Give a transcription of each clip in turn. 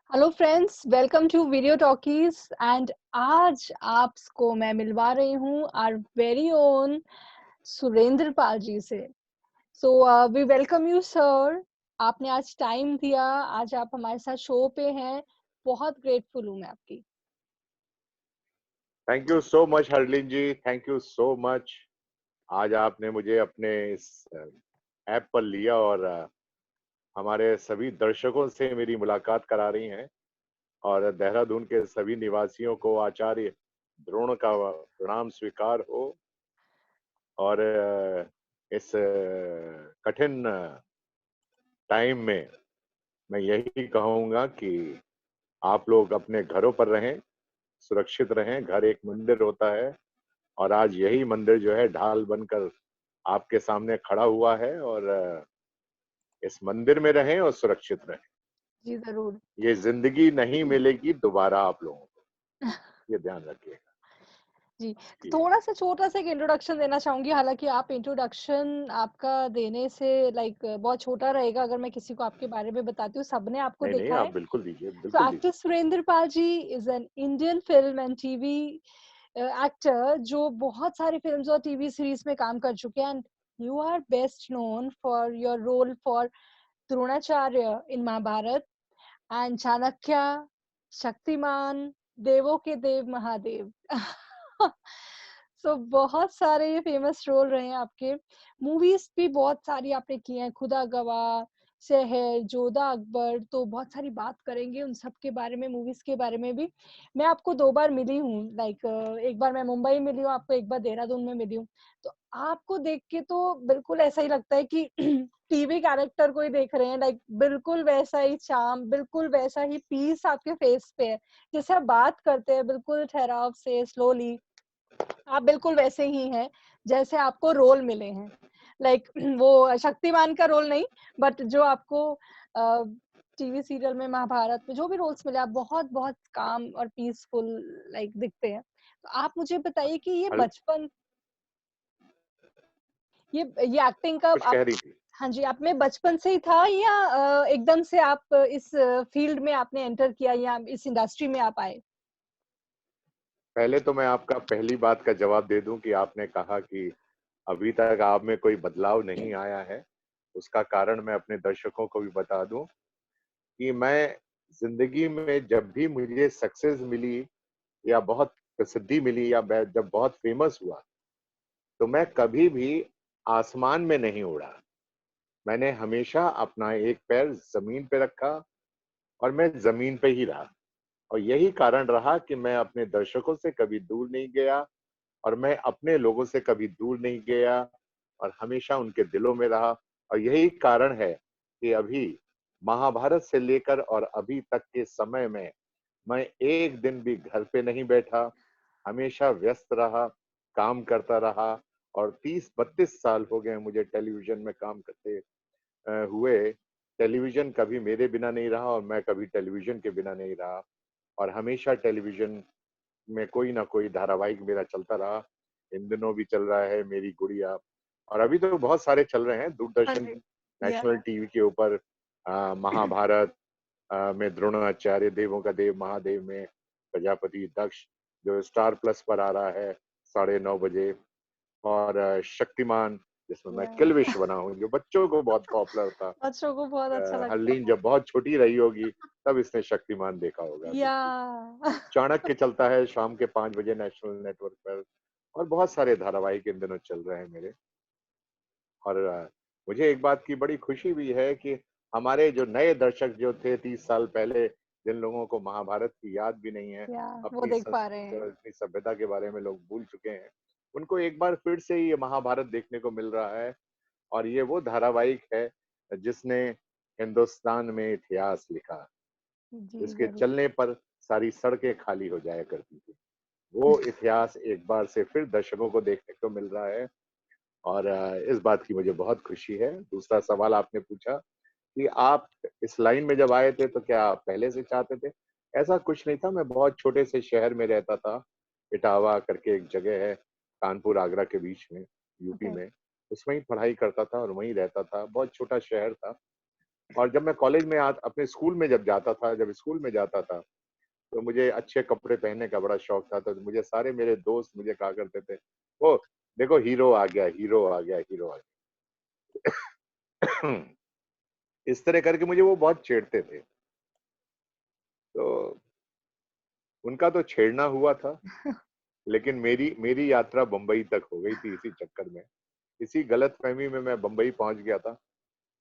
Hello friends, welcome to video talkies and आज आपको मैं मिलवा रही हूँ our very own Surendra Pal ji से। So we welcome you sir. आपने आज टाइम दिया, आज आप हमारे साथ शो पे हैं। बहुत ग्रेटफुल हूँ मैं आपकी। Thank you so much Harleen ji, thank you so much. आज आपने मुझे अपने इस ऐप पर लिया और हमारे सभी दर्शकों से मेरी मुलाकात करा रही हैं और देहरादून के सभी निवासियों को आचार्य द्रोण का प्रणाम स्वीकार हो। और इस कठिन टाइम में मैं यही कहूँगा कि आप लोग अपने घरों पर रहें, सुरक्षित रहें। घर एक मंदिर होता है और आज यही मंदिर जो है ढाल बनकर आपके सामने खड़ा हुआ है और इस मंदिर में रहें और सुरक्षित रहें। जी जरूर। ये जिंदगी नहीं मिलेगी दोबारा आप लोगों को, ये ध्यान रखिएगा। जी, जी थोड़ा सा छोटा सा एक इंट्रोडक्शन देना चाहूँगी, हालाँकि आप इंट्रोडक्शन आपका देने से बहुत छोटा रहेगा अगर मैं किसी को आपके बारे में बताती हूँ, सबने आपको नहीं नहीं, देखा आप है। बिल्कुल दीजिए, So बिल्कुल actor दीजिए। सुरेंद्र पाल जी is an Indian film and TV actor जो बहुत सारी फिल्म्स और टीवी सीरीज में काम कर चुके हैं। And you are best known for your role for Dronacharya in Mahabharat and Chanakya, Shaktimaan, देवों के देव महादेव। बहुत सारे ये फेमस रोल रहे हैं आपके। मूवीज भी बहुत सारी आपने की हैं, खुदा गवाह, शहर, जोधा अकबर। तो बहुत सारी बात करेंगे उन सब के बारे में, मूवीज के बारे में भी। मैं आपको 2 बार मिली हूँ, एक बार मैं मुंबई मिली हूँ आपको, एक बार देहरादून में मिली हूँ। तो आपको देख के तो बिल्कुल ऐसा ही लगता है कि टीवी कैरेक्टर को ही देख रहे हैं। बिल्कुल वैसा ही चार्म, बिल्कुल वैसा ही पीस आपके फेस पे है। जैसे आप बात करते हैं बिल्कुल ठहराव से, स्लोली, आप बिल्कुल वैसे ही हैं जैसे आपको रोल मिले हैं। वो शक्तिमान का रोल नहीं, बट जो आपको टीवी सीरियल में, महाभारत में जो भी रोल्स मिले, आप बहुत बहुत काम और पीसफुल दिखते हैं। तो आप मुझे बताइए कि ये हल बचपन, ये एक्टिंग का कुछ आप, कह रही थी। हाँ जी, आप में बचपन से ही था या एकदम से आप इस फील्ड में आपने एंटर किया या इस इंडस्ट्री में आप आए? पहले तो मैं आपका पहली बात का जवाब दे दूं कि आपने कहा कि अभी तक आप में कोई बदलाव नहीं आया है। उसका कारण मैं अपने दर्शकों को भी बता दूं कि मैं जिंदगी में जब भी मुझे सक्सेस मिली या बहुत प्रसिद्धि मिली या मैं जब बहुत फेमस हुआ, तो मैं कभी भी आसमान में नहीं उड़ा। मैंने हमेशा अपना एक पैर जमीन पे रखा और मैं जमीन पे ही रहा। और यही कारण रहा कि मैं अपने दर्शकों से कभी दूर नहीं गया और मैं अपने लोगों से कभी दूर नहीं गया और हमेशा उनके दिलों में रहा। और यही कारण है कि अभी महाभारत से लेकर और अभी तक के समय में मैं एक दिन भी घर पे नहीं बैठा, हमेशा व्यस्त रहा, काम करता रहा। और 30-32 साल हो गए मुझे टेलीविजन में काम करते हुए। टेलीविजन कभी मेरे बिना नहीं रहा और मैं कभी टेलीविजन के बिना नहीं रहा। और हमेशा टेलीविजन में कोई ना कोई धारावाहिक मेरा चलता रहा। इन दिनों भी चल रहा है मेरी गुड़िया, और अभी तो बहुत सारे चल रहे हैं हाँ दूरदर्शन जी। या नेशनल टीवी के ऊपर। महाभारत में द्रोणाचार्य, देवों का देव महादेव में प्रजापति दक्ष, जो स्टार प्लस पर आ रहा है 9:30 बजे। और शक्तिमान, जिसमें मैं या किल्विश बना हूँ, जो बच्चों को बहुत पॉपुलर था। बच्चों को बहुत अच्छा लगता हरलीन है। जब बहुत छोटी रही होगी तब इसने शक्तिमान देखा होगा, या बिल्कुल। चाणक्य चलता है शाम के 5 बजे नेशनल नेटवर्क पर। और बहुत सारे धारावाहिक इन दिनों चल रहे हैं मेरे। और मुझे एक बात की बड़ी खुशी भी है कि हमारे जो नए दर्शक जो थे 30 साल पहले, जिन लोगों को महाभारत की याद भी नहीं है, या वो अपनी देख पा रहे संस्कृति और हैं। अपनी सभ्यता के बारे में लोग भूल चुके हैं, उनको एक बार फिर से ये महाभारत देखने को मिल रहा है। और ये वो धारावाहिक है जिसने हिंदुस्तान में इतिहास लिखा। जी जिसके जरूर। चलने पर सारी सड़कें खाली हो जाया करती थी। वो इतिहास एक बार से फिर दर्शकों को देखने को मिल रहा है और इस बात की मुझे बहुत खुशी है। दूसरा सवाल आपने पूछा कि आप इस लाइन में जब आए थे तो क्या आप पहले से चाहते थे? ऐसा कुछ नहीं था। मैं बहुत छोटे से शहर में रहता था। इटावा करके एक जगह है, कानपुर आगरा के बीच में, यूपी ओके। में। उसमें ही पढ़ाई करता था और वहीं रहता था। बहुत छोटा शहर था। और जब मैं कॉलेज में अपने स्कूल में जब जाता था, जब स्कूल में जाता था, तो मुझे अच्छे कपड़े पहनने का बड़ा शौक था। तो मुझे सारे मेरे दोस्त मुझे कहा करते थे, "ओ, देखो हीरो आ गया, हीरो आ गया, हीरो आ गया।" इस तरह करके मुझे वो बहुत छेड़ते थे। तो उनका तो छेड़ना हुआ था, लेकिन मेरी मेरी यात्रा बम्बई तक हो गई थी इसी चक्कर में। इसी गलतफ़हमी में मैं बम्बई पहुँच गया था।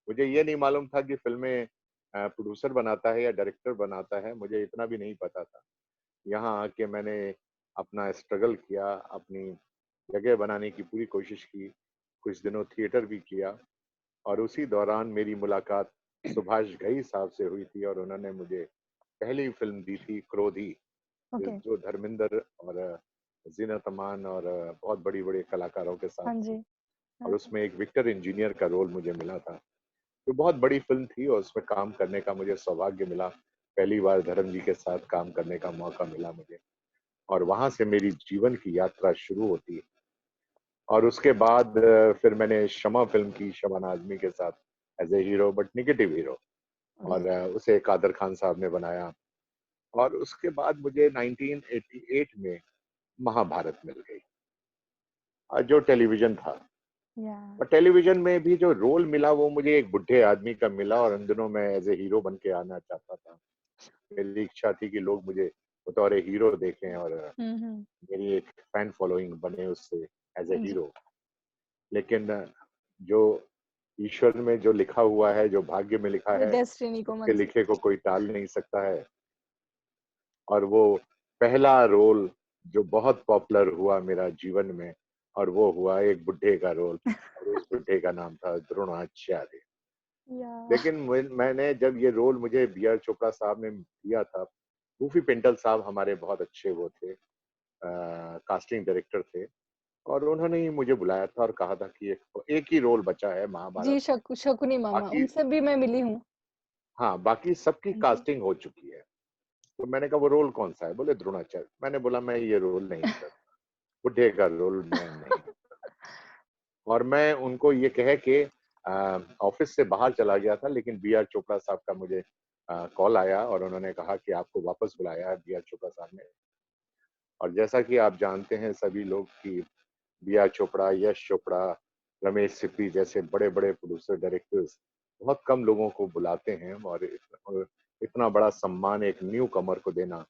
मुझे ये नहीं मालूम था कि फ़िल्में प्रोड्यूसर बनाता है या डायरेक्टर बनाता है, मुझे इतना भी नहीं पता था। यहाँ आके मैंने अपना स्ट्रगल किया, अपनी जगह बनाने की पूरी कोशिश की, कुछ दिनों थिएटर भी किया और उसी दौरान मेरी मुलाकात सुभाष घई साहब से हुई थी और उन्होंने मुझे पहली फ़िल्म दी थी क्रोधी, जो ओके। जो धर्मेंद्र और ज़ीनत अमान और बहुत बड़ी-बड़ी कलाकारों के साथ हाँ थी जी। और उसमें एक विक्टर इंजीनियर का रोल मुझे मिला था। तो बहुत बड़ी फ़िल्म थी और उसमें काम करने का मुझे सौभाग्य मिला। पहली बार धर्म जी के साथ काम करने का मौका मिला मुझे और वहाँ से मेरी जीवन की यात्रा शुरू होती है। और उसके बाद फिर मैंने शमा फ़िल्म की शबाना आज़मी के साथ as a hero but negative hero okay. और उसे कादर खान साहब ने बनाया और उसके बाद मुझे 1988 में महाभारत मिल गई जो टेलीविज़न था। या और टेलीविज़न में भी जो रोल मिला वो मुझे एक बुड्ढे आदमी का मिला और उन दिनों मैं एज़ ए हीरो बन के आना चाहता था। मेरी इच्छा थी कि लोग मुझे बतौर हीरो देखें और हुँ। मेरी एक फैन फॉलोइंग बने उससे एज़ ए हाँ जी। हीरो। लेकिन जो ईश्वर में जो लिखा हुआ है, जो भाग्य में लिखा वो है, डेस्टिनी को उसके लिखे मंज़ूर। को कोई टाल नहीं सकता है। और वो पहला रोल जो बहुत पॉपुलर हुआ मेरा जीवन में और वो हुआ एक बुड्ढे का रोल और उस बुड्ढे का नाम था द्रोणाचार्य। या लेकिन मैंने जब ये रोल मुझे बी आर चोपड़ा साहब ने दिया था, रूफी पेंटल साहब हमारे बहुत अच्छे वो थे कास्टिंग डायरेक्टर थे और उन्होंने ही मुझे बुलाया था और कहा था कि एक एक ही रोल बचा है महाभारत जी, में। शकुनी मामा, बाकी उनसे भी मैं मिली हूँ। हाँ, बाकी सबकी हाँ जी। कास्टिंग हो चुकी है। तो मैंने कहा वो रोल कौन-सा है? बोले द्रोणाचार्य। मैंने बोला मैं ये रोल नहीं कर बुड्ढे का रोल मैं नहीं और मैं उनको ये कह के ऑफ़िस से बाहर चला गया था लेकिन बी आर चोपड़ा साहब का मुझे कॉल आया और उन्होंने कहा कि आपको वापस बुलाया है बी आर चोपड़ा साहब ने। और जैसा कि आप जानते हैं सभी लोग कि बी आर चोपड़ा, यश चोपड़ा, रमेश सिप्पी जैसे बड़े-बड़े प्रोड्यूसर, डायरेक्टर्स बहुत कम लोगों को बुलाते हैं और इतना बड़ा सम्मान एक न्यू कमर को देना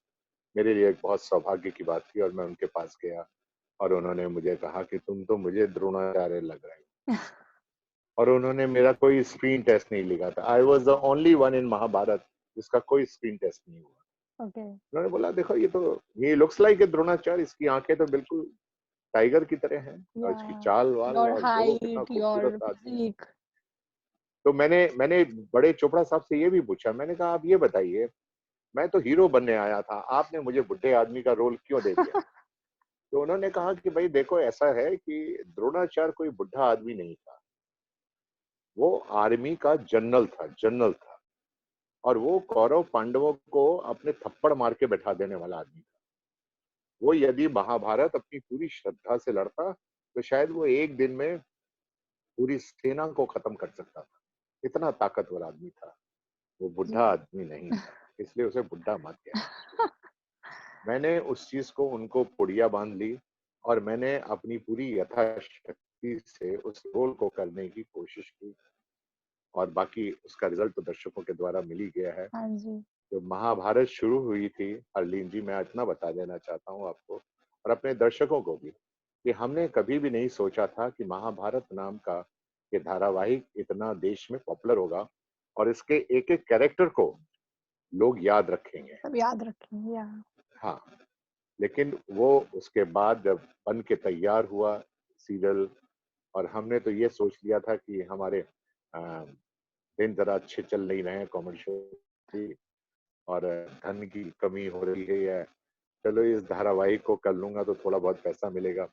मेरे लिए एक बहुत सौभाग्य की बात थी और मैं उनके पास गया और उन्होंने मुझे कहा कि तुम तो मुझे द्रोणाचार्य लग रहे हो। और उन्होंने मेरा कोई स्क्रीन टेस्ट नहीं लिखा था। I was the only one in Mahabharat जिसका कोई स्क्रीन टेस्ट नहीं हुआ। ओके। उन्होंने बोला देखो ये तो he looks like a Dronacharya इसकी आँखें तो बिल्कुल टाइगर की तरह हैं और या इसकी चाल-वाल योर और देखो कितना हाइट, खूबसूरत योर आदमी है। फिज़ीक। तो मैंने मैंने बड़े चोपड़ा साहब से ये भी पूछा, मैंने कहा आप ये बताइए, मैं तो हीरो बनने आया था, आपने मुझे बुड्ढे आदमी का रोल क्यों दे दिया? तो उन्होंने कहा कि भई देखो ऐसा है कि द्रोणाचार्य कोई बुड्ढा आदमी नहीं था। वो आर्मी का जनरल था और वो कौरव पांडवों को अपने थप्पड़ मार के बैठा देने वाला आदमी था। वो यदि महाभारत अपनी पूरी श्रद्धा से लड़ता, तो शायद वो एक दिन में पूरी सेना को खत्म कर सकता था। इतना ताकतवर आदमी था। वो जी। बुड्ढा आदमी नहीं था, इसलिए उसे बुड्ढा मत कहना। मैंने उस चीज़ को उनको पुड़िया बाँध ली और मैंने अपनी पूरी यथाशक्ति से उस रोल को करने की कोशिश की और बाकी उसका रिज़ल्ट तो दर्शकों के द्वारा मिल ही गया है। हाँ जी। जो महाभारत शुरू हुई थी, हरलीन जी मैं इतना बता देना चाहता हूँ आपको और अपने दर्शकों को भी, कि हमने कभी भी नहीं सोचा था कि महाभारत नाम का ये धारावाहिक इतना देश में पॉपुलर होगा और इसके एक-एक कैरेक्टर को लोग याद रखेंगे। सब याद रखेंगे या हाँ, लेकिन वो उसके बाद जब बन के तैयार हुआ सीरियल और हमने तो ये सोच लिया था कि हमारे अ, दिन ज़रा अच्छे चल नहीं रहे हैं कमर्शियली और धन की कमी हो रही है या चलो इस धारावाहिक को कर लूँगा तो थोड़ा बहुत पैसा मिलेगा,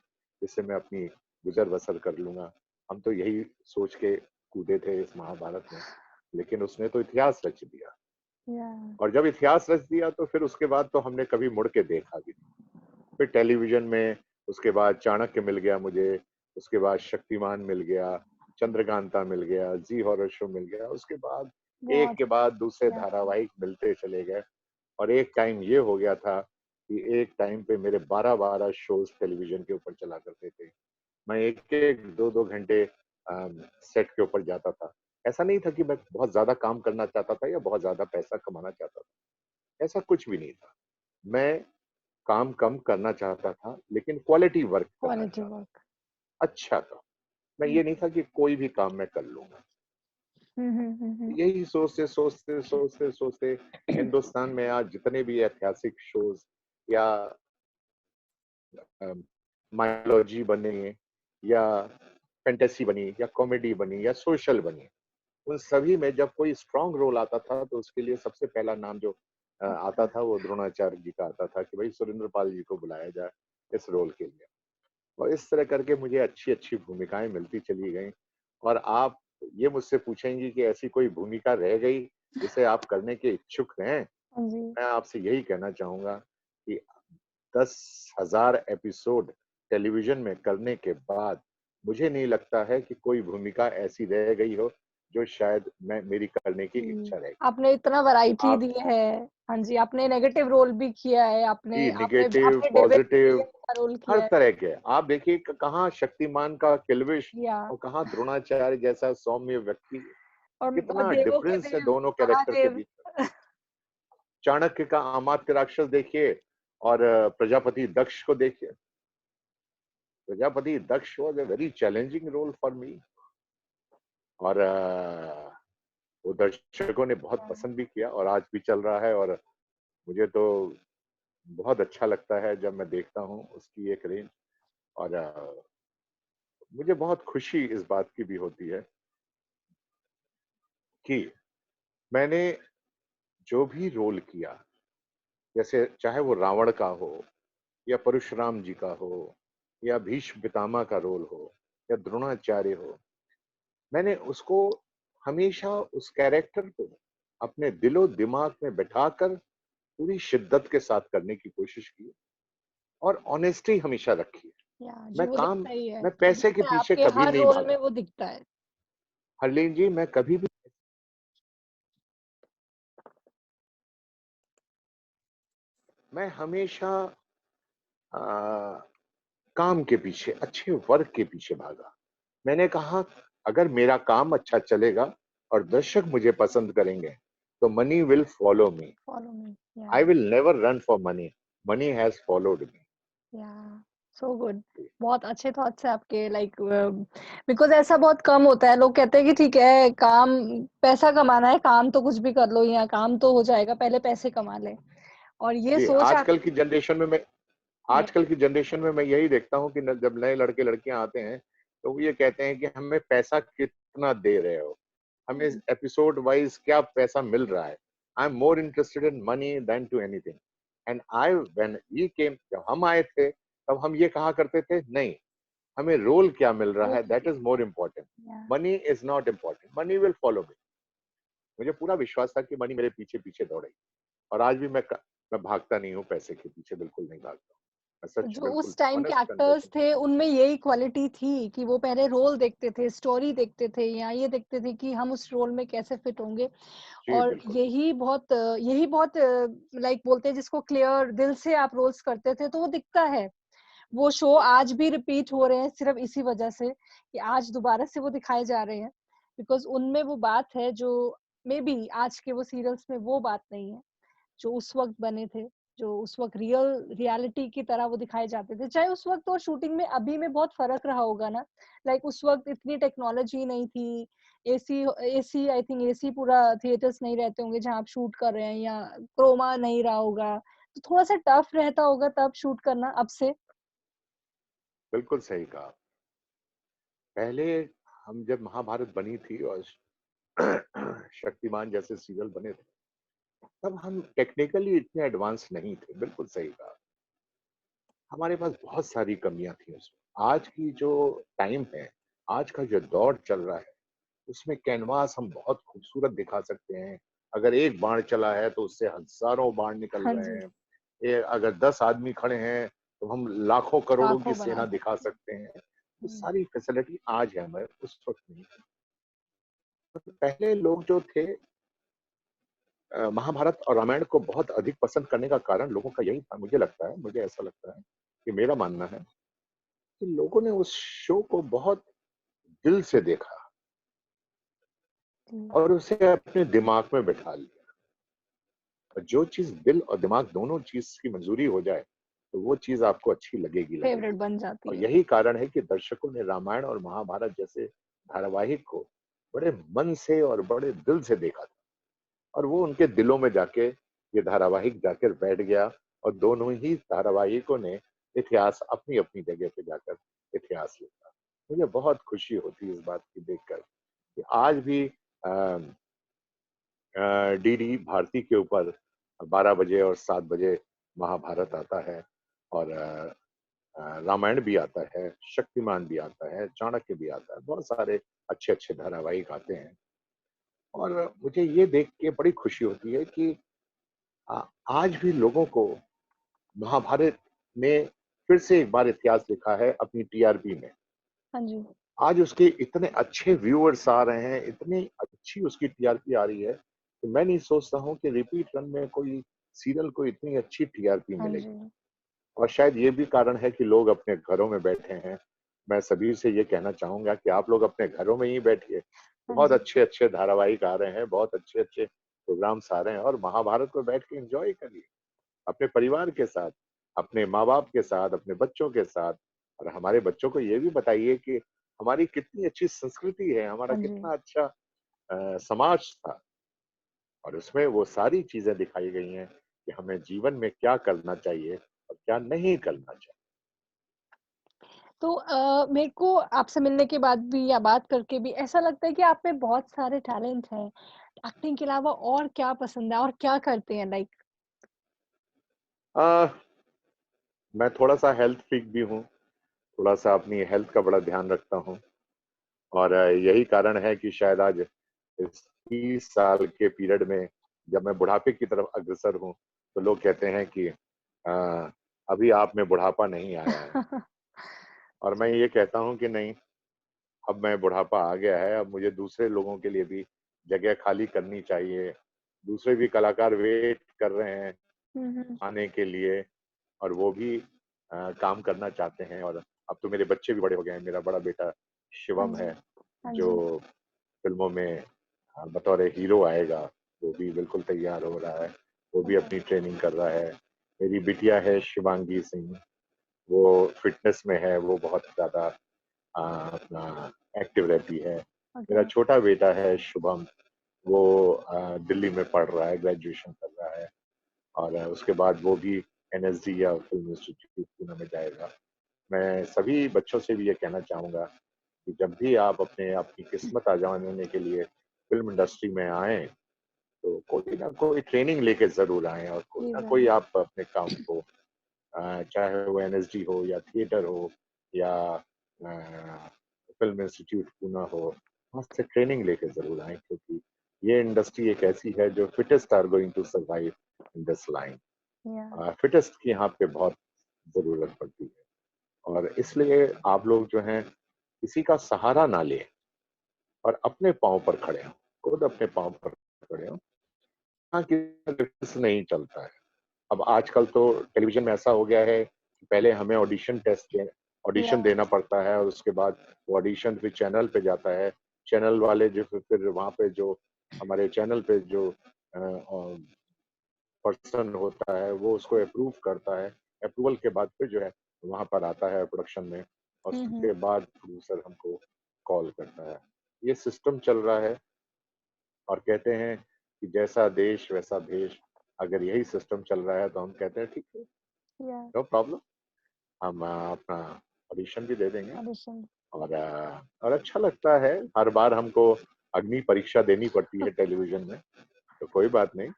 जिससे मैं अपनी गुज़र-बसर कर लूँगा। हम तो यही सोच के कूदे थे इस महाभारत में, लेकिन उसने तो इतिहास रच दिया या और जब इतिहास रच दिया तो फिर उसके बाद तो हमने कभी मुड़ के देखा भी नहीं। फिर टेलीविज़न में उसके बाद चाणक्य मिल गया मुझे, उसके बाद शक्तिमान मिल गया, चंद्रकांता मिल गया, ज़ी हॉरर शो मिल गया, उसके बाद एक बहुत के बाद दूसरे या धारावाहिक मिलते चले गए। और एक टाइम ये हो गया था कि एक टाइम पे मेरे 12-12 शोज टेलीविजन के ऊपर चला करते थे। मैं एक-एक 2-2 घंटे सेट के ऊपर जाता था। ऐसा नहीं था कि मैं बहुत ज़्यादा काम करना चाहता था या बहुत ज़्यादा पैसा कमाना चाहता था, ऐसा कुछ भी नहीं था। मैं काम कम करना चाहता था, लेकिन क्वालिटी वर्क करना क्वालिटी चाहता था, वर्क। अच्छा था। मैं हुँ, ये नहीं था कि कोई भी काम मैं कर लूँगा। हुँ, हुँ, हुँ, हुँ। यही सोचते हिंदुस्तान में आज जितने भी ऐतिहासिक शोज़ या माइथोलॉजी बने या फैंटेसी बनी या कॉमेडी बनी या सोशल बनी, उन सभी में जब कोई स्ट्रॉन्ग रोल आता था तो उसके लिए सबसे पहला नाम जो आता आपका था वो द्रोणाचार्य जी का आता था कि भाई सुरेंद्र पाल जी को बुलाया जाए इस रोल के लिए। और इस तरह करके मुझे अच्छी-अच्छी भूमिकाएँ मिलती चली गईं। और आप ये मुझसे पूछेंगी कि ऐसी कोई भूमिका रह गई जिसे आप करने के इच्छुक हैं? हाँ जी। मैं आपसे यही कहना चाहूँगा कि 10,000 एपिसोड टेलीविज़न में करने के बाद मुझे नहीं लगता है कि कोई भूमिका ऐसी रह गई हो, जो शायद मैं मेरी करने की जी, इच्छा रह गई। आपने इतना वैरायटी आप दी है। हाँ जी, आपने नेगेटिव रोल भी किया है, आपने जी, आपने नेगेटिव, आपने पॉज़िटिव विलेन का रोल हर किया है। तरह के। आप देखिए क कहाँ शक्तिमान का किल्विश या और कहाँ द्रोणाचार्य जैसा सौम्य व्यक्ति, और कितना देवों के डिफरेंस है देव दोनों कैरेक्टर के महादेव। बीच में। चाणक्य का अमात्य राक्षस देखिए और प्रजापति दक्ष को देखिए। Prajapati Daksha was a very challenging role for me. और वो दर्शकों ने बहुत पसंद भी किया और आज भी चल रहा है। और मुझे तो बहुत अच्छा लगता है जब मैं देखता हूँ उसकी एक रेंज। और मुझे बहुत खुशी इस बात की भी होती है कि मैंने जो भी रोल किया, जैसे चाहे वो रावण का हो या परशुराम जी का हो या भीष्म पितामह का रोल हो या द्रोणाचार्य हो, मैंने उसको हमेशा उस कैरेक्टर को अपने दिलो दिमाग में बैठाकर पूरी शिद्दत के साथ करने की कोशिश की और ऑनेस्टी हमेशा रखी। या जी, मैं वो काम दिखता ही है, मैं वो पैसे के दिखता है पीछे आपके कभी हर नहीं रोल में भागा। वो दिखता है। हरलीन जी, मैं कभी भी मैं हमेशा अ, काम के पीछे, अच्छे वर्क के पीछे भागा। मैंने कहा अगर मेरा काम अच्छा चलेगा और दर्शक मुझे पसंद करेंगे, तो money will follow me. Follow me. Yeah I will never run for money. Money has followed me. Yeah so good. बहुत अच्छे थॉट्स हैं आपके, लाइक बिकॉज़ ऐसा बहुत कम होता है। लोग कहते हैं कि ठीक है, काम पैसा कमाना है, काम तो कुछ भी कर लो, या काम तो हो जाएगा, पहले पैसे कमा ले। और ये जी, सोच आजकल आपकी। की जनरेशन में मैं या आजकल की जनरेशन में मैं यही देखता हूँ कि न जब नए लड़के-लड़कियाँ आते हैं, तो वो ये कहते हैं कि हमें पैसा कितना दे रहे हो? हमें हुँ, एपिसोड वाइज़ क्या पैसा मिल रहा है? I am more interested in money than to anything. And I when we came जब हम आए थे, तब हम ये कहा करते थे, नहीं, हमें रोल क्या मिल रहा रोल है दैट इज़ दिखता मोर है। इम्पोर्टेंट। या money is not important, money will follow मी। मुझे पूरा विश्वास था कि मनी मेरे पीछे-पीछे दौड़ेगी। और आज भी मैं भागता नहीं हूँ पैसे के पीछे, बिल्कुल नहीं भागता हूँ। मैं सच जो बिल्कुल उस टाइम के ऑनेस्ट एक्टर्स कन्फेशन थे, करता हूँ। उनमें यही क्वालिटी थी कि वो पहले रोल देखते थे, स्टोरी देखते थे, या ये देखते थे कि हम उस रोल में कैसे फिट होंगे। जी, और बिल्कुल। यही बहुत लाइक बोलते हैं जिसको, क्लियर दिल से आप रोल्स करते थे, तो वो दिखता है। वो शो आज भी रिपीट हो रहे हैं सिर्फ इसी वजह से कि आज दोबारा से वो दिखाए जा रहे हैं। बिकॉज़ उनमें वो बात है जो मेबी आज के वो सीरियल्स में वो बात नहीं है। जो उस वक़्त बने थे, जो उस वक़्त रियलिटी की तरह वो दिखाए जाते थे। चाहे उस वक़्त और शूटिंग में अभी में बहुत फ़र्क रहा होगा ना, लाइक उस वक़्त इतनी टेक्नोलॉजी नहीं थी, AC AC I think AC पूरा थिएटर्स नहीं रहते होंगे जहाँ आप शूट कर रहे हैं, या क्रोमा नहीं रहा होगा, तो थोड़ा-सा टफ रहता होगा तब शूट करना अब से। बिल्कुल सही कहा। पहले हम जब महाभारत बनी थी और शक्तिमान जैसे सीरियल बने थे, तब हम टेक्निकली इतने एडवांस नहीं थे, बिल्कुल सही कहा। हमारे पास बहुत सारी कमियाँ थी उसमें। आज की जो टाइम है, आज का जो दौर चल रहा है, उसमें कैनवास हम बहुत खूबसूरत दिखा सकते हैं। अगर एक बाण चला है, तो उससे हज़ारों बाण निकल हाँ रहे जी, हैं। अगर 10 आदमी खड़े हैं, तो हम लाखों करोड़ों की लाखों बना सेना दिखा सकते हैं। सकते हैं। वो हुँ, सारी फैसिलिटी आज है, हमें उस वक़्त नहीं थी। तो पहले लोग जो थे, महाभारत और रामायण को बहुत अधिक पसंद करने का कारण लोगों का यही था, मुझे लगता है, मुझे ऐसा लगता है, कि मेरा मानना है कि लोगों ने उस शो को बहुत दिल से देखा जी, और उसे अपने दिमाग में बिठा लिया। और जो चीज़ दिल और दिमाग दोनों चीज़ की मंज़ूरी हो जाए, तो वो चीज़ आपको अच्छी लगेगी, फेवरेट लगेगी। बन और जाती है। यही कारण है कि दर्शकों ने रामायण और महाभारत जैसे धारावाहिक को बड़े मन से और बड़े दिल से देखा था और वो उनके दिलों में जाके ये धारावाहिक जाकर बैठ गया और दोनों ही धारावाहिकों ने इतिहास अपनी-अपनी जगह पे जाकर इतिहास लिखा। मुझे बहुत खुशी होती है इस बात की देखकर कि आज भी अ डीडी भारती के ऊपर 12 बजे और 7 बजे महाभारत आता है और रामायण भी आता है, शक्तिमान भी आता है, चाणक्य भी आता है, बहुत सारे अच्छे-अच्छे धारावाहिक आते हैं और मुझे ये देख के बड़ी खुशी होती है कि अ, आज भी लोगों को महाभारत ने फिर से एक बार इतिहास लिखा है अपनी टीआरपी में। हाँ जी, आज उसके इतने अच्छे व्यूअर्स आ रहे हैं, इतनी अच्छी उसकी टीआरपी आ रही है, कि मैं नहीं सोचता हूँ कि रिपीट रन में कोई सीरियल को इतनी अच्छी टीआरपी हाँ मिलेगी। जी, और शायद ये भी कारण है कि लोग अपने घरों में बैठे हैं। मैं सभी से ये कहना चाहूँगा कि आप लोग अपने घरों में ही बैठिए। हाँ बहुत जी, अच्छे-अच्छे धारावाहिक आ रहे हैं, बहुत अच्छे-अच्छे प्रोग्राम्स आ रहे हैं और महाभारत को बैठ के एन्जॉय करिए। अपने परिवार के साथ, अपने माँ-बाप के साथ, अपने बच्चों के साथ और हमारे बच्चों को ये भी बताइए कि हमारी कितनी अच्छी संस्कृति है, हमारा हाँ जी। कितना अच्छा समाज था और उसमें वो सारी चीज़ें दिखाई गई हैं कि हमें जीवन में क्या करना चाहिए और क्या नहीं करना चाहिए। तो मेरे को आपसे मिलने के बाद भी या बात करके भी ऐसा लगता है कि आप में बहुत सारे टैलेंट हैं। एक्टिंग के अलावा और क्या पसंद है और क्या करते हैं लाइक? अ, मैं थोड़ा-सा हेल्थ फ्रीक भी हूँ, थोड़ा-सा अपनी हेल्थ का बड़ा ध्यान रखता हूँ और यही कारण है कि शायद आज इस 30 साल के पीरियड में जब मैं बुढ़ापे की तरफ अग्रसर हूँ, तो लोग कहते हैं कि अभी आप में बुढ़ापा नहीं आया है और मैं जी, ये कहता हूँ कि नहीं, अब मैं बुढ़ापा आ गया है, अब मुझे दूसरे लोगों के लिए भी जगह खाली करनी चाहिए। दूसरे भी कलाकार वेट कर रहे हैं हुँ, हुँ। आने के लिए और वो भी काम करना चाहते हैं और अब तो मेरे बच्चे भी बड़े हो गए हैं। मेरा बड़ा बेटा हाँ शिवम जी, है, हाँ जी, जो फ़िल्मों में बतौर हीरो आएगा, वो भी बिल्कुल तैयार हो रहा है। वो भी ओके, अपनी ट्रेनिंग कर रहा है। मेरी बिटिया है शिवांगी सिंह, वो फ़िटनेस में है, वो बहुत ज़्यादा अपना एक्टिव रहती है। ओके, मेरा छोटा बेटा है शुभम, वो दिल्ली में पढ़ रहा है, ग्रेजुएशन कर रहा है और उसके बाद वो भी एनएसडी या फ़िल्म इंस्टीट्यूट पुणे में जाएगा। मैं सभी बच्चों से भी ये कहना चाहूँगा कि जब भी आप अपनी किस्मत आज़माने के लिए फ़िल्म इंडस्ट्री में आएँ, तो कोई ना कोई ट्रेनिंग लेके ज़रूर आएँ और कोई जी ना कोई ज़रूर। आप अपने काम को चाहे वो एनएसडी हो या थिएटर हो या फ़िल्म इंस्टीट्यूट पुणे हो, वहाँ से ट्रेनिंग लेके ज़रूर आएँ क्योंकि ये इंडस्ट्री एक ऐसी है जो fittest are going to survive in this line. या फिटेस्ट की यहाँ पे बहुत ज़रूरत पड़ती है और इसलिए आप लोग जो हैं, किसी का सहारा ना लें और अपने पाँव पर खड़े हों, खुद अपने पाँव पर खड़े हों। हाँ, किसी का रेफरेंस नहीं चलता है। अब आजकल तो टेलीविज़न में ऐसा हो गया है कि पहले हमें या ऑडिशन देना पड़ता है और उसके बाद वो ऑडिशन फिर चैनल पे जाता है। चैनल वाले जो फिर वहाँ पे जो हमारे चैनल पे जो पर्सन होता है, वो उसको अप्रूव करता है। अप्रूवल के बाद फिर जो है वहाँ पर आता है प्रोडक्शन में और हुँ, उसके हुँ। बाद प्रोड्यूसर हमको कॉल करता है। ये सिस्टम चल रहा है और कहते हैं कि जैसा देश वैसा भेष। अगर यही सिस्टम चल रहा है तो हम कहते हैं ठीक है, या नो प्रॉब्लम। हम अपना ऑडिशन भी दे देंगे ऑडिशन और अच्छा लगता है। हर बार हमको अग्नि परीक्षा देनी पड़ती है टेलीविज़न में, तो कोई बात नहीं।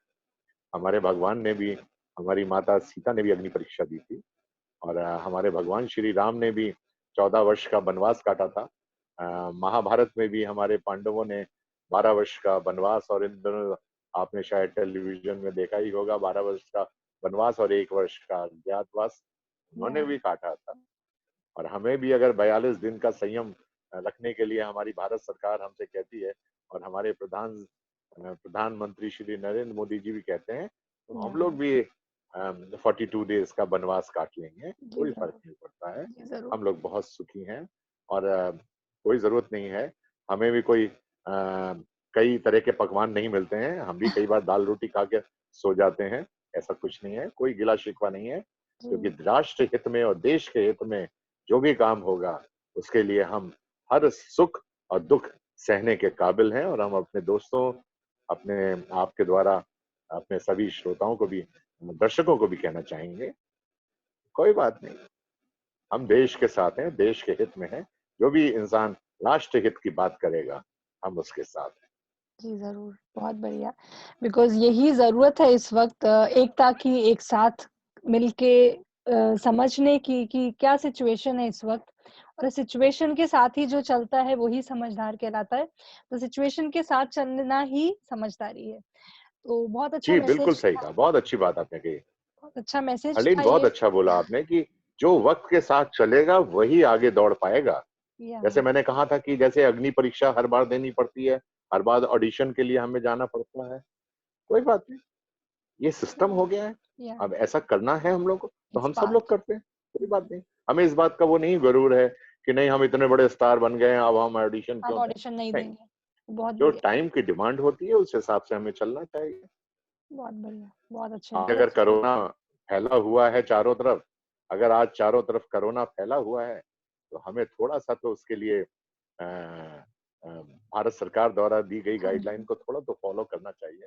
हमारे भगवान ने भी हमारी माता सीता ने भी अग्नि परीक्षा दी थी और हमारे भगवान श्री राम ने भी 14 वर्ष का वनवास काटा था। महाभारत में भी हमारे पांडवों ने 12 वर्ष का वनवास और इन दोनों आपने शायद टेलीविज़न में देखा ही होगा 12 वर्ष का वनवास और 1 वर्ष का अज्ञातवास या उन्होंने भी काटा था। और हमें भी अगर 42 दिन का संयम रखने के लिए हमारी भारत सरकार हमसे कहती है और हमारे प्रधानमंत्री श्री नरेंद्र मोदी जी भी कहते हैं, तो या हम लोग भी 42 डेज का बनवास काट लेंगे, जी कोई फर्क ज़रूर, नहीं पड़ता है। जी ज़रूर। हम लोग बहुत सुखी हैं और कोई जरूरत नहीं है, हमें भी कोई कई तरह के पकवान नहीं मिलते हैं, हम भी कई बार दाल रोटी खा के सो जाते हैं, ऐसा कुछ नहीं है, कोई गिला शिकवा नहीं है, क्योंकि जी, राष्ट्र हित में और देश के हित में जो भी काम होगा उसके लिए हम हर सुख और दुख सहने के काबिल हैं। और हम अपने दोस्तों, अपने आपके द्वारा अपने सभी श्रोताओं को भी, दर्शकों को भी कहना चाहेंगे, कोई बात नहीं, हम देश के साथ हैं, देश के हित में हैं, जो भी इंसान राष्ट्र हित की बात करेगा हम उसके साथ हैं। जी ज़रूर, बहुत बढ़िया। बिकॉज़ यही ज़रूरत है इस वक़्त, एकता की, एक साथ मिलके समझने की कि क्या सिचुएशन है इस वक़्त, और सिचुएशन के साथ ही जो चलता है वही समझदार कहलाता है। तो सिचुएशन के साथ चलना ही समझदारी है। तो बहुत अच्छा जी, बिल्कुल मैसेज सही था, कहा, बहुत अच्छी बात आपने कही। बहुत अच्छा मैसेज हर्लीन, था बहुत ये। अच्छा बोला आपने कि जो वक्त के साथ चलेगा वही आगे दौड़ पाएगा। या जैसे मैंने कहा था कि जैसे अग्नि परीक्षा हर बार देनी पड़ती है, हर बार ऑडिशन के लिए हमें जाना पड़ता है, कोई बात नहीं, ये सिस्टम हो गया है। या अब ऐसा करना है हम लोग को, तो इट्स हम सब लोग पार्ट। करते हैं, कोई बात नहीं। हमें इस बात का वो नहीं गरूर है कि नहीं हम इतने बड़े स्टार बन गए हैं, अब हम ऑडिशन हम क्यों दें? ऑडिशन नहीं नहीं, देंगे। बहुत जो बढ़िया, टाइम की डिमांड होती है उस हिसाब से हमें चलना चाहिए। बहुत बढ़िया, बहुत अच्छे, आज बहुत अगर अच्छे से। कोरोना फैला हुआ है चारों तरफ, अगर आज चारों तरफ कोरोना फैला हुआ है, तो हमें थोड़ा-सा तो उसके लिए भारत सरकार द्वारा दी गई हाँ गाइडलाइन जी, को थोड़ा तो फॉलो करना चाहिए।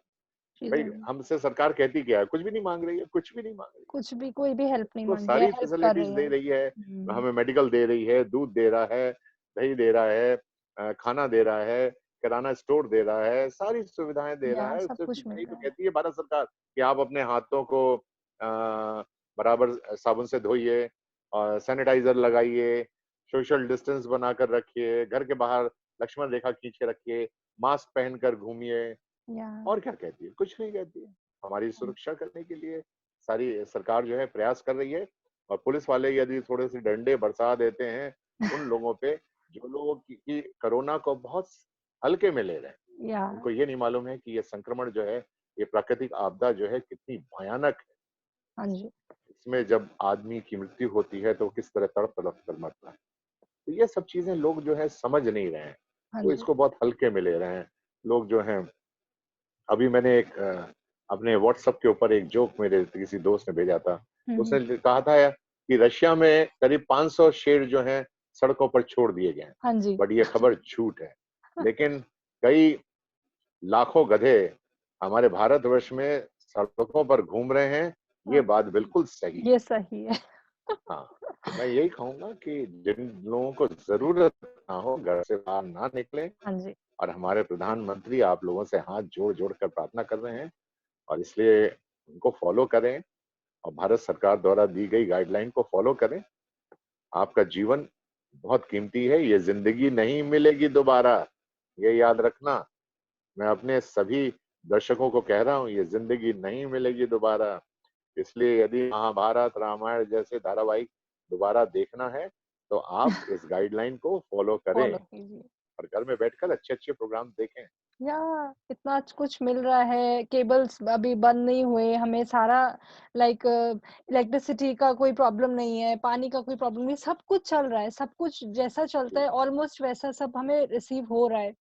जी भई ज़रूर। हमसे सरकार कहती क्या है? कुछ भी नहीं माँग रही है, कुछ भी नहीं माँग रही है। कुछ भी, कोई भी हेल्प नहीं वो माँग रही है, सारी हेल्प कर फैसिलिटीज़ रही है। दे रही है, हुँ, हमें मेडिकल दे रही है, दूध दे रहा है, दही दे रहा है, खाना दे रहा है, किराना स्टोर दे रहा है, सारी सुविधाएँ दे रहा या है। सब सिर्फ कुछ मिल यही तो रहा है। कहती है भारत सरकार कि आप अपने हाथों को बराबर साबुन से धोइए और सैनिटाइज़र लगाइए, सोशल डिस्टेंस बनाकर रखिए, घर के बाहर लक्ष्मण रेखा खींच के रखिए, मास्क पहनकर घूमिए। या और क्या कहती है? कुछ नहीं कहती है। हमारी सुरक्षा करने के लिए सारी सरकार जो है प्रयास कर रही है। और पुलिस वाले यदि थोड़े-से डंडे बरसा देते हैं उन लोगों पे, जो लोग कि कोरोना को बहुत हल्के में ले रहे हैं। या उनको ये नहीं मालूम है कि ये संक्रमण जो है, ये प्राकृतिक आपदा जो है कितनी भयानक है। हाँ जी, इसमें जब आदमी की मृत्यु होती है तो किस तरह तड़प-तड़प कर मरता है। तो ये सब चीज़ें लोग जो है समझ नहीं रहे हैं। हाँ वो जी। इसको बहुत हल्के में ले रहे हैं। लोग जो हैं, अभी मैंने एक अपने व्हाट्सएप के ऊपर एक जोक मेरे किसी दोस्त ने भेजा था। हुँ, हुँ। उसने कहा था कि रशिया में करीब 500 शेर जो हैं सड़कों पर छोड़ दिए गए हैं। हाँ जी। बट ये खबर झूठ है। लेकिन कई लाखों गधे हमारे भारतवर्ष में सड़कों पर घूम रहे हैं, ये हाँ, बात बिल्कुल सही है। ये सही है। हाँ, तो मैं यही कहूँगा कि जिन लोगों को ज़रूरत ना हो, घर से बाहर ना निकलें। हाँ जी, और हमारे प्रधानमंत्री आप लोगों से हाथ जोड़-जोड़ कर प्रार्थना कर रहे हैं और इसलिए उनको फॉलो करें और भारत सरकार द्वारा दी गई गाइडलाइन को फॉलो करें। आपका जीवन बहुत कीमती है, ये ज़िंदगी नहीं मिलेगी दोबारा, ये याद रखना। मैं अपने सभी दर्शकों को कह रहा हूँ, ये ज़िंदगी नहीं मिलेगी दोबारा। इसलिए यदि महाभारत, रामायण जैसे धारावाहिक दोबारा देखना है, तो आप इस गाइडलाइन को फॉलो करें फ़ॉलो कीजिए। और घर में बैठकर अच्छे-अच्छे प्रोग्राम देखें। या इतना कुछ मिल रहा है, केबल्स अभी बंद नहीं हुए, हमें सारा लाइक इलेक्ट्रिसिटी का कोई प्रॉब्लम नहीं है, पानी का कोई प्रॉब्लम नहीं है, सब कुछ चल रहा है, सब कुछ जैसा चलता जी। है ऑलमोस्ट वैसा सब हमें रिसीव हो रहा है,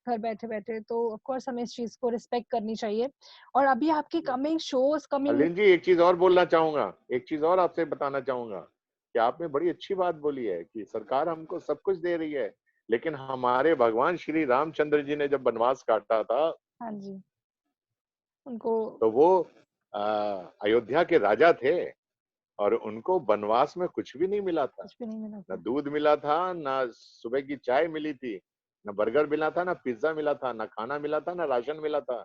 घर बैठे-बैठे। तो ऑफ कोर्स हमें इस चीज़ को रिस्पेक्ट करनी चाहिए। और अभी आपकी जी। Coming shows, coming. Harleen ji, एक चीज़ और बोलना चाहूँगा, एक चीज़ और आपसे बताना चाहूँगा, कि आपने बड़ी अच्छी बात बोली है कि सरकार हमको सब कुछ दे रही है, लेकिन हमारे भगवान श्री रामचंद्र जी ने जब वनवास काटा था, हाँ जी, उनको तो वो अयोध्या के राजा थे और उनको वनवास में कुछ भी नहीं मिला था। कुछ भी नहीं मिला ना था। दूध मिला था, ना सुबह की चाय मिली थी, ना बर्गर मिला था, ना पिज़्ज़ा मिला था, ना खाना मिला था, ना राशन मिला था,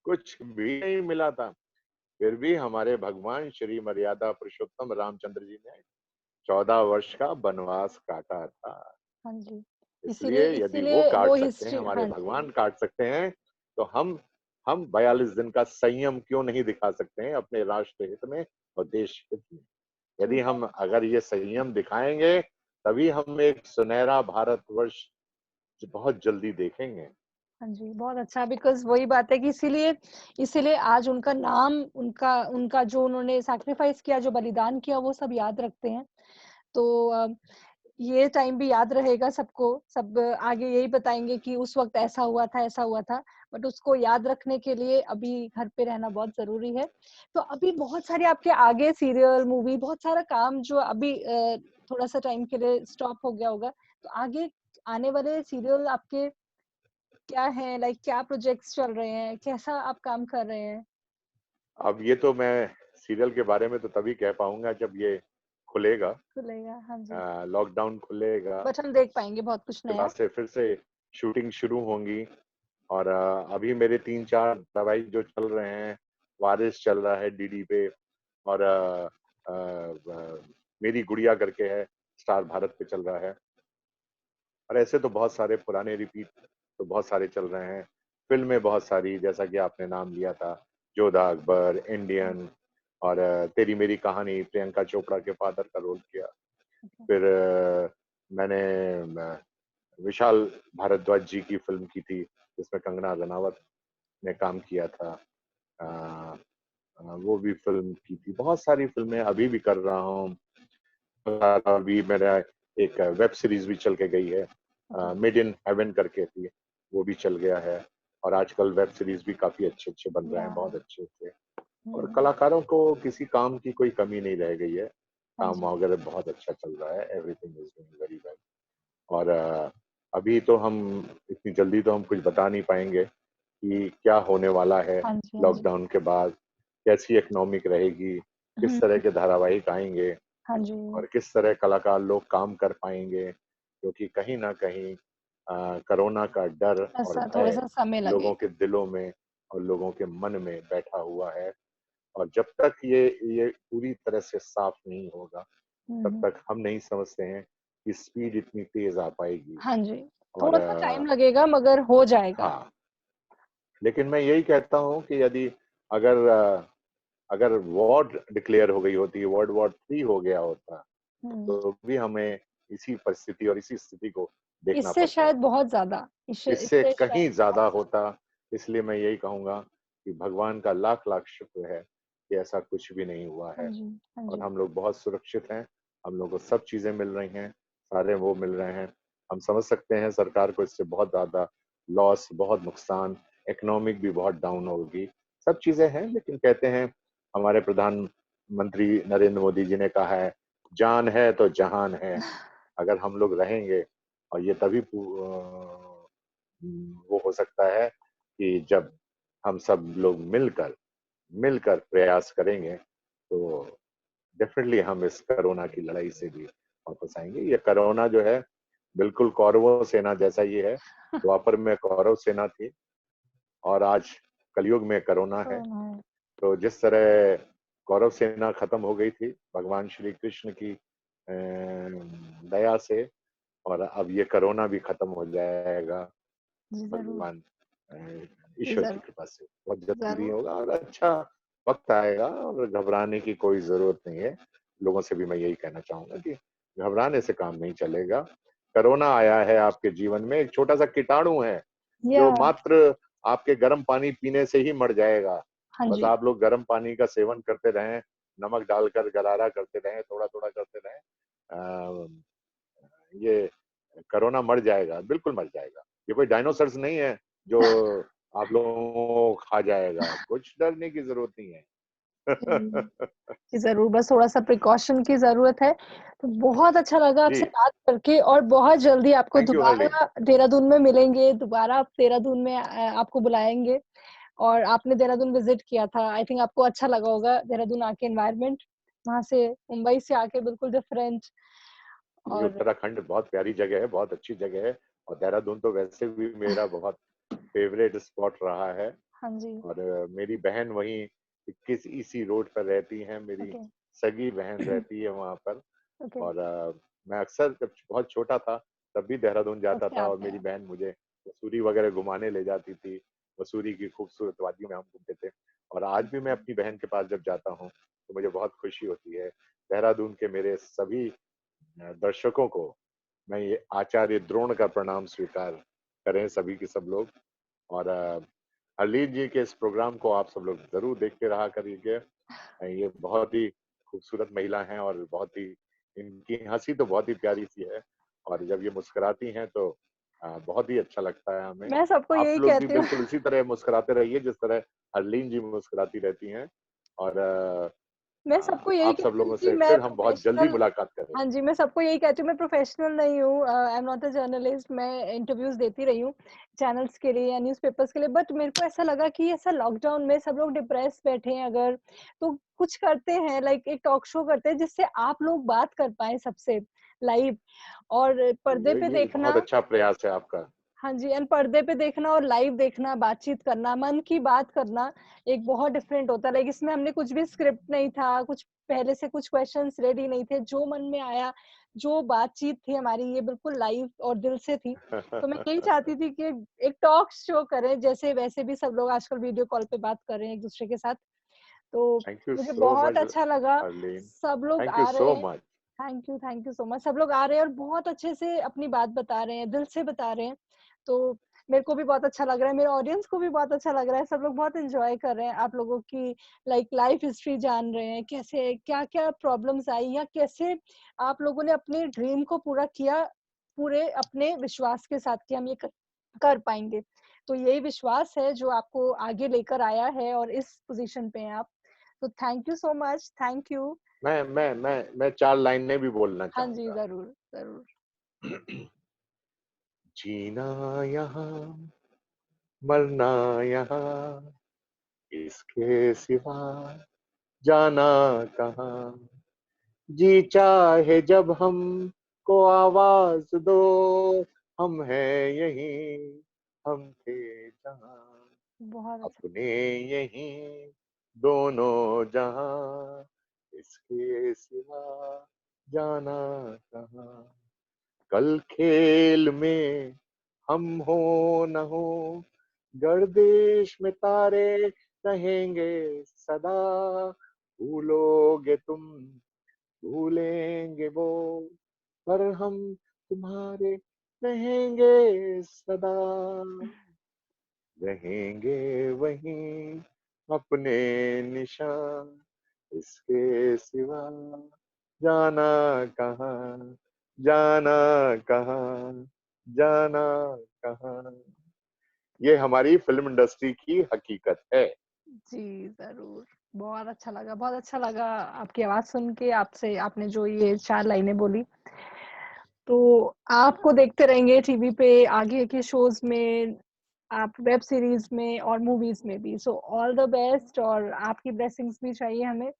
कुछ भी नहीं मिला था। फिर भी हमारे भगवान श्री मर्यादा पुरुषोत्तम रामचंद्र जी ने 14 वर्ष का वनवास काटा था। हाँ जी, इसलिए यदि वो इसीलिए काट वो सकते हैं, हिस्ट्री, हमारे हाँ जी, भगवान काट सकते हैं, तो हम 42 दिन का संयम क्यों नहीं दिखा सकते हैं अपने राष्ट्र हित में और देश हित में। जी, यदि हम अगर ये संयम दिखाएँगे, तभी हम एक सुनहरा भारतवर्ष बहुत जल्दी देखेंगे। हाँ जी, बहुत अच्छा बिकॉज़ वही बात है कि इसीलिए इसीलिए आज उनका नाम, उनका उनका जो उन्होंने सैक्रिफाइस किया, जो बलिदान किया, वो सब याद रखते हैं। तो ये टाइम भी याद रहेगा सबको, सब आगे यही बताएँगे कि उस वक़्त ऐसा हुआ था, ऐसा हुआ था। बट उसको याद रखने के लिए अभी घर पे रहना बहुत ज़रूरी है। तो अभी बहुत सारे आपके आगे सीरियल, मूवी बहुत सारा काम जो अभी थोड़ा-सा टाइम के लिए स्टॉप हो गया होगा। तो आगे आने वाले सीरियल आपके क्या हैं? लाइक क्या प्रोजेक्ट्स चल रहे हैं? कैसा आप काम कर रहे हैं? अब ये तो मैं सीरियल के बारे में तो तभी कह पाऊँगा जब ये खुलेगा, खुलेगा, हाँ जी। लॉकडाउन खुलेगा, बट हम देख पाएँगे बहुत कुछ उसके बाद नया। से फिर से शूटिंग शुरू होंगी। और अभी मेरे 3-4 धारावाहिक जो चल रहे हैं, वारिस चल रहा है डीडी पे, और मेरी गुड़िया करके है, स्टार भारत पे चल रहा है। और ऐसे तो बहुत सारे पुराने रिपीट तो बहुत सारे चल रहे हैं। फ़िल्में बहुत सारी, जैसा कि आपने नाम लिया था, जोधा अकबर, हाँ, इंडियन, और तेरी मेरी कहानी, प्रियंका चोपड़ा के फ़ादर का रोल किया। ओके, फिर मैंने म विशाल भारद्वाज जी की फ़िल्म की थी, जिसमें कंगना रनावत ने काम किया था। अ वो भी फ़िल्म की थी। बहुत सारी फ़िल्में अभी भी कर रहा हूँ। अभी मेरा एक वेब सीरीज़ भी चल के गई है, ओके। मेड इन हेवन करके थी, वो भी चल गया है। और आजकल वेब सीरीज़ भी काफ़ी अच्छे-अच्छे बन रहे या हैं, बहुत अच्छे-अच्छे। और हुँ, कलाकारों को किसी काम की कोई कमी नहीं रह गई है। हाँ काम जी, वगैरह बहुत अच्छा चल रहा है, everything is doing very well. और अभी तो हम इतनी जल्दी तो हम कुछ बता नहीं पाएँगे कि क्या होने वाला है हाँ जी, हाँ जी। लॉकडाउन के बाद, कैसी इकोनॉमिक रहेगी, किस हुँ, तरह के धारावाहिक आएँगे, हाँ जी, और किस तरह कलाकार लोग काम कर पाएँगे, क्योंकि कहीं न कहीं कोरोना का डर और ऐसा भय थोड़ा-सा समय लोगों लगेगा। के दिलों में और लोगों के मन में बैठा हुआ है। और जब तक ये पूरी तरह से साफ नहीं होगा, हुँ, तब हुँ। तक हम नहीं समझते हैं कि स्पीड इतनी तेज़ आ पाएगी। हाँ जी, और थोड़ा-सा टाइम लगेगा मगर हो जाएगा। हाँ, लेकिन मैं यही कहता हूँ कि यदि अगर अगर वॉर डिक्लेयर हो गई होती, वर्ल्ड वॉर 3 हो गया होता, हुँ, तो भी हमें इसी परिस्थिति और इसी स्थिति को देखना इससे पड़ता। शायद बहुत ज़्यादा इससे इससे शायद कहीं ज़्यादा बहुत होता, इसलिए मैं यही कहूँगा कि भगवान का लाख-लाख शुक्र है कि ऐसा कुछ भी नहीं हुआ हाँ है। जी, हाँ और जी। हम लोग बहुत सुरक्षित हैं, हम लोग को सब चीज़ें मिल रही हैं, सारे वो मिल रहे हैं। हम समझ सकते हैं सरकार को इससे बहुत ज़्यादा लॉस, बहुत नुकसान, इकोनॉमिक भी बहुत डाउन होगी, सब चीज़ें हैं, लेकिन कहते हैं हमारे प्रधानमंत्री नरेंद्र मोदी जी ने कहा है, "जान है तो जहान है।" अगर हम लोग रहेंगे, और ये तभी वो हो सकता है कि जब हम सब लोग मिलकर मिलकर प्रयास करेंगे, तो डेफ़िनेटली हम इस कोरोना की लड़ाई से भी वापस आएँगे। ये कोरोना जो है, बिल्कुल कौरवों सेना जैसा ही है। द्वापर में कौरव सेना थी, और आज कलयुग में कोरोना है। कोरोना है। तो जिस तरह कौरव सेना खत्म हो गई थी, भगवान श्री कृष्ण की दया से, और अब ये कोरोना भी खत्म हो जाएगा जी, ज़रूर। भगवान अ, जी, ईश्वर की ज़रूर, कृपा से। बहुत जल्दी ज़रूर। होगा, और अच्छा वक़्त आएगा, और घबराने की कोई ज़रूरत नहीं है। लोगों से भी मैं यही कहना चाहूँगा कि घबराने से काम नहीं चलेगा। कोरोना आया है आपके जीवन में, एक छोटा-सा कीटाणु है, या जो मात्र आपके गर्म पानी पीने से ही मर जाएगा। हाँ बस जी, आप लोग गर्म पानी का सेवन करते रहें, नमक डालकर गरारा करते रहें, थोड़ा-थोड़ा करते रहें। अ, ये कोरोना मर जाएगा, बिल्कुल मर जाएगा। ये कोई डायनासोर्स नहीं है जो आप लोगों को खा जाएगा, कुछ डरने की ज़रूरत नहीं है। जी। जी, ज़रूर, बस थोड़ा-सा प्रिकॉशन की ज़रूरत है। तो बहुत अच्छा लगा जी, आपसे बात करके और बहुत जल्दी आपको थैंक यू हर्लीन। दोबारा देहरादून में मिलेंगे, दोबारा आप देहरादून में आपको बुलाएँगे और आपने देहरादून विज़िट किया था। आई थिंक आपको अच्छा लगा होगा देहरादून आके एनवायरनमेंट, वहाँ से मुंबई से आके बिल्कुल डिफरेंट ये और उत्तराखंड बहुत प्यारी जगह है, बहुत अच्छी जगह है, और देहरादून तो वैसे भी मेरा बहुत फ़ेवरेट स्पॉट रहा है। हाँ जी, और मेरी बहन वहीं 21 ईसी रोड पर रहती हैं, मेरी ओके, सगी बहन रहती है वहाँ पर। ओके, और मैं अक्सर जब बहुत छोटा था, तब भी देहरादून तब जाता से था, और आते मेरी हैं। बहन मुझे मसूरी वगैरह घुमाने ले जाती थी। मसूरी की खूबसूरत वादियों में हम घूमते थे, और आज भी मैं जी, अपनी बहन के पास जब जाता हूँ, तो मुझे बहुत खुशी होती है। देहरादून के मेरे सभी दर्शकों को मैं ये आचार्य द्रोण का प्रणाम स्वीकार करें, सभी के सब लोग। और हरलीन जी के इस प्रोग्राम को आप सब लोग ज़रूर देखते रहा करिए। ये बहुत ही खूबसूरत महिला हैं और बहुत ही इनकी हँसी तो बहुत ही प्यारी-सी है और जब ये मुस्कुराती हैं तो बहुत ही अच्छा लगता है हमें। मैं सबको आप यही लोग भी कहती हूँ। बिल्कुल इसी तरह मुस्कुराते रहिए जिस तरह हरलीन जी मुस्कुराती रहती हैं और मैं सबको यही आप सब कहती हूँ लोगों कि से मैं फिर हम बहुत जल्दी प्रोफेशनल मुलाकात करेंगे। हाँ जी, मैं सबको यही कहती हूँ, मैं प्रोफेशनल नहीं हूँ, I am not a journalist, मैं इंटरव्यूज़ देती रही हूँ, चैनल्स के लिए या न्यूज़पेपर्स के लिए, बट मेरे को ऐसा लगा कि ऐसा लॉकडाउन में सब लोग डिप्रेस बैठे हैं अगर, तो कुछ करते हैं, लाइक एक टॉक शो करते हैं जिससे आप लोग बात कर पाएँ सबसे लाइव, और पर्दे पे ये बहुत देखना। अच्छा प्रयास है आपका। हाँ जी, एंड पर्दे पे देखना और लाइव देखना, बातचीत करना, मन की बात करना, एक बहुत डिफरेंट होता है। लाइक इसमें हमने कुछ भी स्क्रिप्ट नहीं था, कुछ पहले से कुछ क्वेश्चंस रेडी नहीं थे, जो मन में आया, जो बातचीत थी हमारी, ये बिल्कुल लाइव और दिल से थी। तो मैं यही चाहती थी कि एक टॉक शो करें, जैसे वैसे भी सब लोग आजकल वीडियो कॉल पे बात कर रहे हैं एक-दूसरे के साथ। तो थैंक यू मुझे सो बहुत मच अच्छा लगा, हरलीन। सब लोग थैंक यू आ रहे सो हैं। Much. Thank you so much. सब लोग आ रहे हैं और बहुत अच्छे से अपनी बात बता रहे हैं, दिल से बता रहे हैं। तो मेरे को भी बहुत अच्छा लग रहा है, मेरे ऑडियंस को भी बहुत अच्छा लग रहा है, सब लोग बहुत एन्जॉय कर रहे हैं, आप लोगों की लाइक लाइफ हिस्ट्री जान रहे हैं, कैसे क्या-क्या प्रॉब्लम्स आई या कैसे आप लोगों ने अपने ड्रीम को पूरा किया, पूरे अपने विश्वास के साथ कि हम ये कर पाएँगे। तो यही विश्वास है जो आपको आगे लेकर आया है और इस पोज़ीशन पे हैं आप। तो thank you so much, thank you. मैं 4 लाइनें भी बोलना हाँ जी, चाहूँगा। ज़रूर, ज़रूर। जीना यहाँ, मरना यहाँ, इसके सिवा जाना कहाँ। जी चाहे जब हमको आवाज़ दो, हम हैं यहीं, हम थे जहाँ, बहुत अच्छा। अपने यहीं, दोनों जहाँ, इसके सिवा जाना कहाँ। कल खेल में हम हो न हो, गर्दिश में तारे रहेंगे सदा, भूलोगे तुम, भूलेंगे वो, पर हम तुम्हारे रहेंगे सदा, रहेंगे वहीं अपने निशान, इसके सिवा जाना कहाँ, जाना कहाँ, जाना कहाँ। ये हमारी फ़िल्म इंडस्ट्री की हकीकत है। जी, ज़रूर। बहुत अच्छा लगा आपकी आवाज़ सुन के, आपसे आपने जो ये 4 लाइनें बोली। तो आपको देखते रहेंगे टीवी पे, आगे के शोज़ में, आप वेब सीरीज़ में और मूवीज़ में भी। सो ऑल द बेस्ट, और आपकी ब्लेसिंग्स भी चाहिए हमें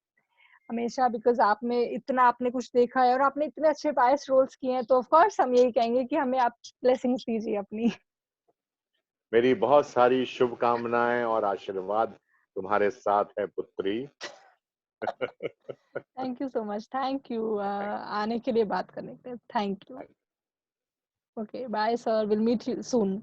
हमेशा, बिकॉज़ आप में इतना आपने कुछ देखा है और आपने इतने अच्छे पायस रोल्स किए हैं, तो ऑफ़ कोर्स हम यही कहेंगे कि हमें आप ब्लेसिंग्स दीजिए अपनी। मेरी बहुत सारी शुभकामनाएँ और आशीर्वाद तुम्हारे साथ है पुत्री। Thank you so much, thank you आने के लिए, बात करने के लिए, thank you. Thank okay, bye sir, will meet you soon.